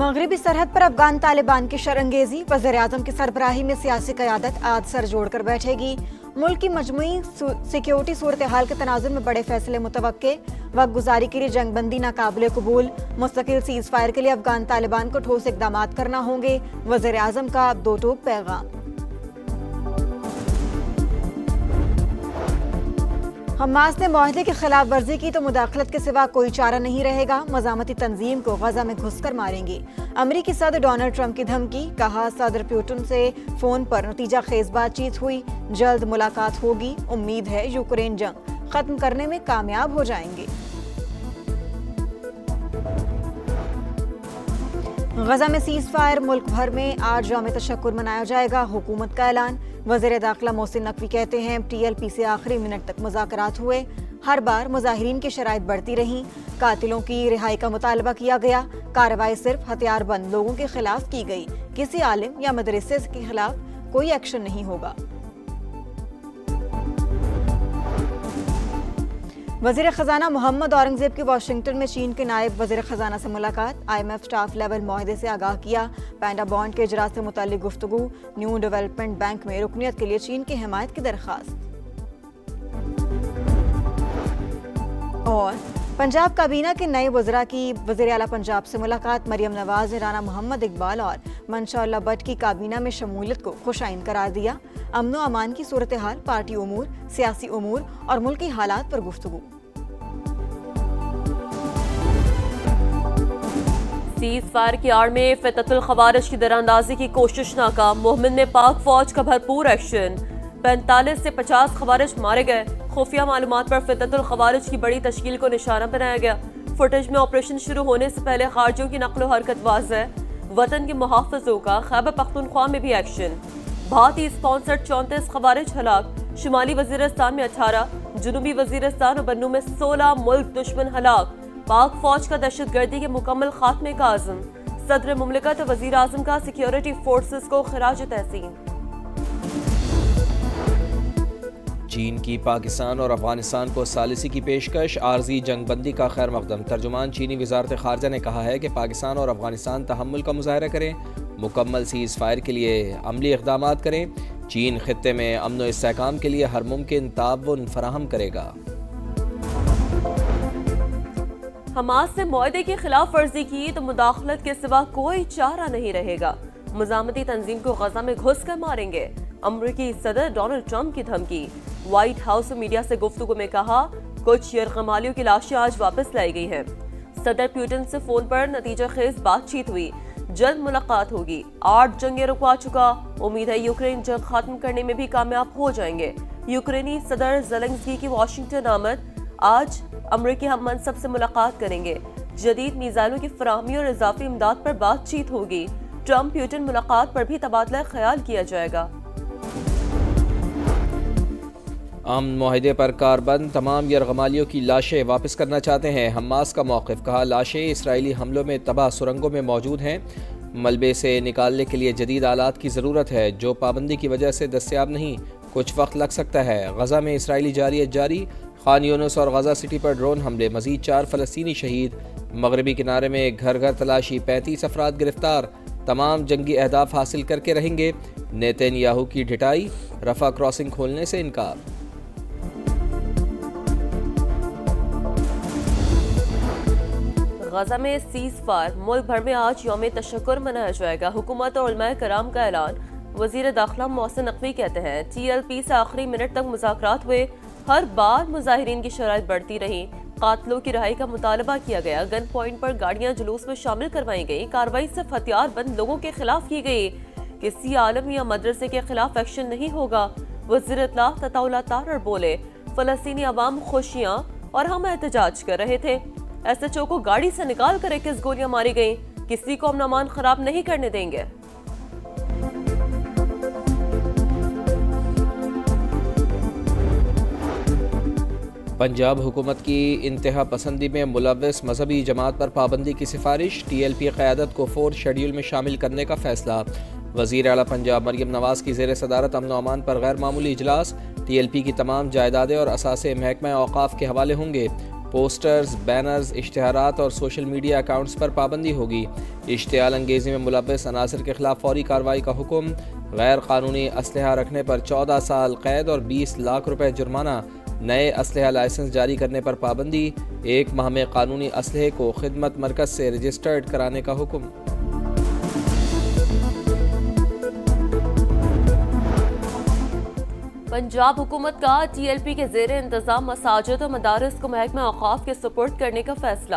मगरबी सरहद पर अफगान तालिबान की शरंगेजी, वज़ीर-ए-आज़म की सरबराही में सियासी क़यादत आज सर जोड़ कर बैठेगी। मुल्क की मजमूई सिक्योरिटी सूरत हाल के तनाजुर में बड़े फैसले मुतवक्के। वक्त गुजारी के लिए जंगबंदी नाकाबिले कबूल। मुस्तकिल सीज़ फायर के लिए अफगान तालिबान को ठोस इक़दामात करना होंगे। वज़ीर-ए-आज़म का दो टोक पैगाम। हमास ने मुआहदे की खिलाफ वर्जी की तो मुदाखलत के सिवा कोई चारा नहीं रहेगा। मज़ामती तंजीम को गजा में घुसकर मारेंगे। अमरीकी सदर डोनाल्ड ट्रंप की धमकी, कहा सदर पुतिन से फोन पर नतीजा खेज बातचीत हुई, जल्द मुलाकात होगी। उम्मीद है यूक्रेन जंग खत्म करने में कामयाब हो जाएंगे। गजा में सीज़ फायर, मुल्क भर में आज यौम तशक्कुर मनाया जाएगा। हुकूमत का ऐलान। वज़ीर दाखिला मोहसिन नकवी कहते हैं TLP से आखिरी मिनट तक मुज़ाकरात हुए। हर बार मुज़ाहिरीन की शराइत बढ़ती रहीं। कातिलों की रिहाई का मुतालबा किया गया। कार्रवाई सिर्फ हथियारबंद लोगों के खिलाफ की गई। किसी आलिम या मदरसे के खिलाफ कोई एक्शन नहीं होगा। वज़ीर ख़जाना मोहम्मद औरंगज़ेब की वाशिंगटन में चीन के नायब वज़ीर ख़जाना से मुलाकात। IMF स्टाफ लेवल मुआहदे से आगाह किया। पैंडा बॉन्ड के इजरा से मुताल्लिक़ गुफ्तगू। न्यू डेवलपमेंट बैंक में रुकनियत के लिए चीन की हिमायत की दरख्वास्त। और पंजाब काबीना के नए वज़रा की वज़ीर आला पंजाब से मुलाकात। मरियम नवाज ने राना मोहम्मद इकबाल और मंशा भट्ट की काबीना में शमूलियत को खुशाइन करार दिया। अमन व अमान की सूरत हाल, पार्टी उमूर, सियासी उमूर और मुल्की हालात पर गुफ्तगू। सीज़ फायर की आड़ में फ़तहुल ख़वारिज की दरांदाजी की कोशिश नाकाम। मोहम्मद में पाक फौज का भरपूर एक्शन। 45 से 50 ख़वारिज मारे गए। खुफिया मालूमात पर फ़तहुल ख़वारिज की बड़ी तश्कील को निशाना बनाया गया। फुटेज में ऑपरेशन शुरू होने से पहले खारजियों की नक्ल हरकत वाज़ेह। वतन के मुहाफ़िज़ों का खैबर पख्तूनख्वा में भी एक्शन। भारतीय स्पॉन्सर्ड 34 ख़वारिज हलाक। शुमाली वज़ीरिस्तान में 18, जनूबी वज़ीरिस्तान और बन्नू में 16 मुल्क दुश्मन हलाक। पाक फौज का दहशत गर्दी के मुकम्मल खात्मे का आज़म। सदर मुमलिकत और वज़ीर आज़म का सिक्योरिटी फोर्सेस को खिराज तहसीन। चीन की पाकिस्तान और अफगानिस्तान को सालिसी की पेशकश, आर्जी जंगबंदी का खैर मकदम। तर्जुमान चीनी वज़ारत ख़ारजा ने कहा है कि पाकिस्तान और अफगानिस्तान तहम्मुल का मुज़ाहरा करें, मुकम्मल सीज़ फायर के लिए अमली इक़दामात करें। चीन खित्ते में अमन व इस्तेहकाम के लिए हर मुमकिन ताउन फराहम करेगा। हमास ने मुआहदे की खिलाफ वर्जी की तो मुदाखलत के सिवा कोई चारा नहीं रहेगा। मज़ामती तंजीम को गजा में घुस कर मारेंगे। अमरीकी सदर डोनाल्ड ट्रंप की धमकी। व्हाइट हाउस में मीडिया से गुफ्तगू में कहा, कुछ यरगमालियों की लाशें आज वापस लाई गई हैं। सदर पुतिन से फोन पर नतीजा खेज बातचीत हुई, जल्द मुलाकात होगी। 8 जंगें रुकवा चुका। उम्मीद है यूक्रेन जंग खत्म करने में भी कामयाब हो जाएंगे। यूक्रेनी सदर ज़ेलेंस्की की वाशिंगटन आमद। आज अमरीकी हम मनसब से मुलाकात करेंगे। जदीद मिसाइलों की फराहमी और इजाफी इमदाद पर बातचीत होगी। ट्रंप पुतिन मुलाकात पर भी तबादला ख्याल किया जाएगा। अमन मुआहदे पर कारबंद, तमाम यरगमालियों की लाशें वापस करना चाहते हैं। हमास का मौक़िफ़, कहा लाशें इसराइली हमलों में तबाह सुरंगों में मौजूद हैं। मलबे से निकालने के लिए जदीद आलात की ज़रूरत है जो पाबंदी की वजह से दस्तयाब नहीं। कुछ वक्त लग सकता है। गजा में इसराइली जारियत जारी। खान यूनुस और गजा सिटी पर ड्रोन हमले, मजीद 4 फ़लस्तीनी शहीद। मगरबी किनारे में घर घर तलाशी, 35 अफराद गिरफ्तार। तमाम जंगी अहदाफ हासिल करके रहेंगे। नेतन्याहू की ढिठाई, रफा क्रॉसिंग खोलने से इनकार। गजा में सीज़ फायर, मुल्क भर में आज यौम तशक्कुर मनाया जाएगा। हुकूमत और उलमाए कराम का ऐलान। वज़ीर दाखिला मोहसिन नकवी कहते हैं TLP से आखिरी मिनट तक मुज़ाकरात हुए। हर बार मुज़ाहिरीन की शराइत बढ़ती रही। कातिलों की रिहाई का मुतालबा किया गया। गन पॉइंट पर गाड़ियां जुलूस में शामिल करवाई गई। कार्रवाई सिर्फ हथियारबंद लोगों के खिलाफ की गई। किसी आलम या मदरसे के खिलाफ एक्शन नहीं होगा। वज़ीर इत्तलाह तताउला तारर बोले, फ़लस्तीनी अवाम खुशियां और हम एहतजाज कर रहे थे। SHO को गाड़ी से निकाल कर 21 गोलियां मारी गई। किसी को अमन अमान खराब नहीं करने देंगे। पंजाब हुकूमत की इंतहा पसंदी में मुलव्वस मजहबी जमात पर पाबंदी की सिफारिश। TLP क़यादत को 4 शेड्यूल में शामिल करने का फैसला। वज़ीर आला पंजाब मरियम नवाज की ज़ेर सदारत अमन व अमान पर गैर मामूली इजलास। TLP की तमाम जायदादें और असासे महकमा औक़ाफ़ के हवाले होंगे। پوسٹرز، بینرز، اشتہارات اور سوشل میڈیا اکاؤنٹس پر پابندی ہوگی۔ اشتعال انگیزی میں ملوث عناصر کے خلاف فوری کارروائی کا حکم۔ غیر قانونی اسلحہ رکھنے پر 14 سال قید اور 20 لاکھ روپے جرمانہ۔ نئے اسلحہ لائسنس جاری کرنے پر پابندی۔ 1 ماہ میں قانونی اسلحے کو خدمت مرکز سے رجسٹرڈ کرانے کا حکم۔ پنجاب حکومت کا ٹی ایل پی کے زیر انتظام مساجد و مدارس کو محکمہ اوقاف کے سپرد کرنے کا فیصلہ۔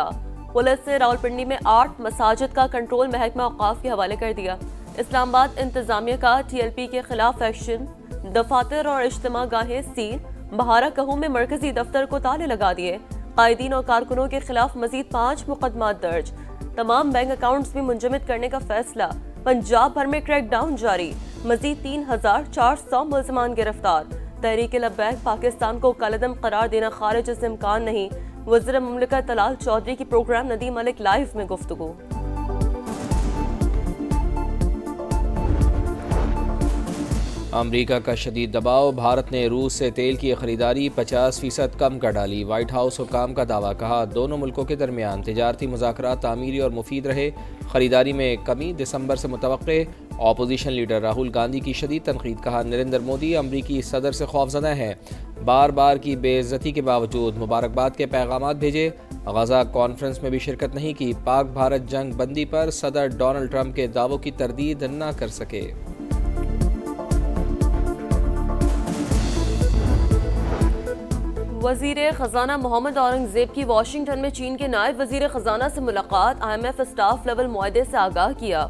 پولیس نے راولپنڈی میں 8 مساجد کا کنٹرول محکمہ اوقاف کے حوالے کر دیا۔ اسلام آباد انتظامیہ کا ٹی ایل پی کے خلاف ایکشن، دفاتر اور اجتماع گاہیں سیل، بہارہ کہوں میں مرکزی دفتر کو تالے لگا دیے۔ قائدین اور کارکنوں کے خلاف مزید 5 مقدمات درج۔ تمام بینک اکاؤنٹس بھی منجمد کرنے کا فیصلہ۔ پنجاب بھر میں کریک ڈاؤن جاری، مزید 3400 ملزمان گرفتار۔ تحریک لبیک پاکستان کو کالعدم قرار دینا خارج از امکان نہیں، وزیر مملکت طلال چودھری کی پروگرام ندیم ملک لائیو میں گفتگو۔ امریکہ کا شدید دباؤ، بھارت نے روس سے تیل کی خریداری 50% کم کر ڈالی۔ وائٹ ہاؤس حکام کا دعویٰ، کہا دونوں ملکوں کے درمیان تجارتی مذاکرات تعمیری اور مفید رہے، خریداری میں کمی دسمبر سے متوقع۔ اپوزیشن لیڈر راہل گاندھی کی شدید تنقید، کہا نریندر مودی امریکی صدر سے خوفزدہ ہیں، بار بار کی بے عزتی کے باوجود مبارکباد کے پیغامات بھیجے۔ غزہ کانفرنس میں بھی شرکت نہیں کی۔ پاک بھارت جنگ بندی پر صدر ڈونلڈ ٹرمپ کے دعووں کی تردید نہ کر سکے۔ وزیر خزانہ محمد اورنگزیب کی واشنگٹن میں چین کے نائب وزیر خزانہ سے ملاقات، I M F staff level معاہدے سے آگاہ کیا۔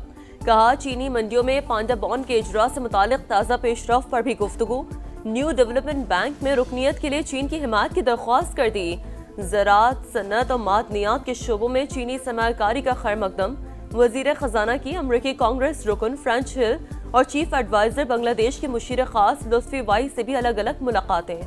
کہا چینی منڈیوں میں پانڈا بانڈ کے اجراء سے متعلق تازہ پیش رفت پر بھی گفتگو۔ نیو ڈیولپمنٹ بینک میں رکنیت کے لیے چین کی حمایت کی درخواست کر دی۔ زراعت، صنعت اور معدنیات کے شعبوں میں چینی سرمایہ کاری کا خیر مقدم۔ وزیر خزانہ کی امریکی کانگریس رکن فرینچ ہل اور چیف ایڈوائزر بنگلہ دیش کے مشیر خاص لطفی وائی سے بھی الگ الگ ملاقاتیں۔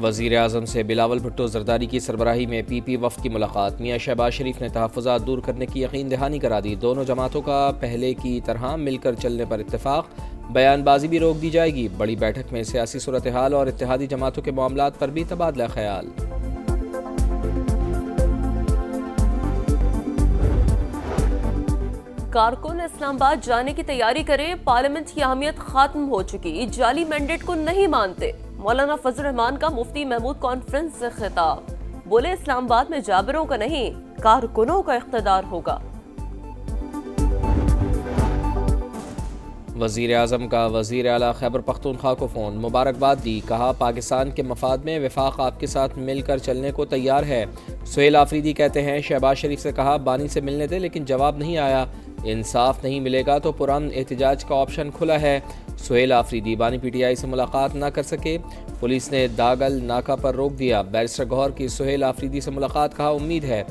وزیر اعظم سے بلاول بھٹو زرداری کی سربراہی میں پی پی وفد کی ملاقات۔ میاں شہباز شریف نے تحفظات دور کرنے کی یقین دہانی کرا دی۔ دونوں جماعتوں کا پہلے کی طرح مل کر چلنے پر اتفاق، بیان بازی بھی روک دی جائے گی۔ بڑی بیٹھک میں سیاسی صورتحال اور اتحادی جماعتوں کے معاملات پر بھی تبادلہ خیال۔ کارکن اسلام آباد جانے کی تیاری کریں، پارلیمنٹ کی اہمیت ختم ہو چکی، جعلی مینڈیٹ کو نہیں مانتے۔ مولانا فضل الرحمان کا مفتی محمود کانفرنس سے خطاب، بولے اسلام آباد میں جابروں کا نہیں کارکنوں کا اقتدار ہوگا۔ وزیر اعظم کا وزیر اعلیٰ خیبر پختونخوا کو فون، مبارکباد دی، کہا پاکستان کے مفاد میں وفاق آپ کے ساتھ مل کر چلنے کو تیار ہے۔ سہیل آفریدی کہتے ہیں شہباز شریف سے کہا بانی سے ملنے تھے لیکن جواب نہیں آیا، انصاف نہیں ملے گا تو پرامن احتجاج کا آپشن کھلا ہے۔ سہیل آفریدی بانی پی ٹی آئی سے ملاقات نہ کر سکے، پولیس نے داگل ناکہ پر روک دیا۔ بیرسٹر گوہر کی سہیل آفریدی سے ملاقات، کہا امید ہے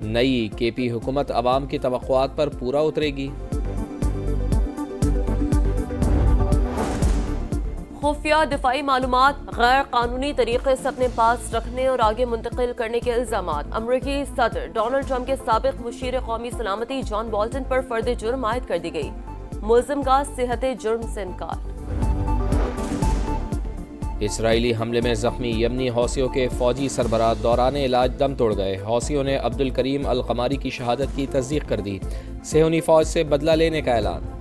نئی کے پی حکومت عوام کی توقعات پر پورا اترے گی۔ خفیہ دفاعی معلومات غیر قانونی طریقے سے اپنے پاس رکھنے اور آگے منتقل کرنے کے الزامات، امریکی صدر ڈونلڈ ٹرمپ کے سابق مشیر قومی سلامتی جان بولٹن پر فرد جرم عائد کر دی گئی، ملزم کا صحت جرم سے انکار۔ اسرائیلی حملے میں زخمی یمنی حوثیوں کے فوجی سربراہ دوران علاج دم توڑ گئے، حوثیوں نے عبدالکریم القماری کی شہادت کی تصدیق کر دی، صہیونی فوج سے بدلہ لینے کا اعلان۔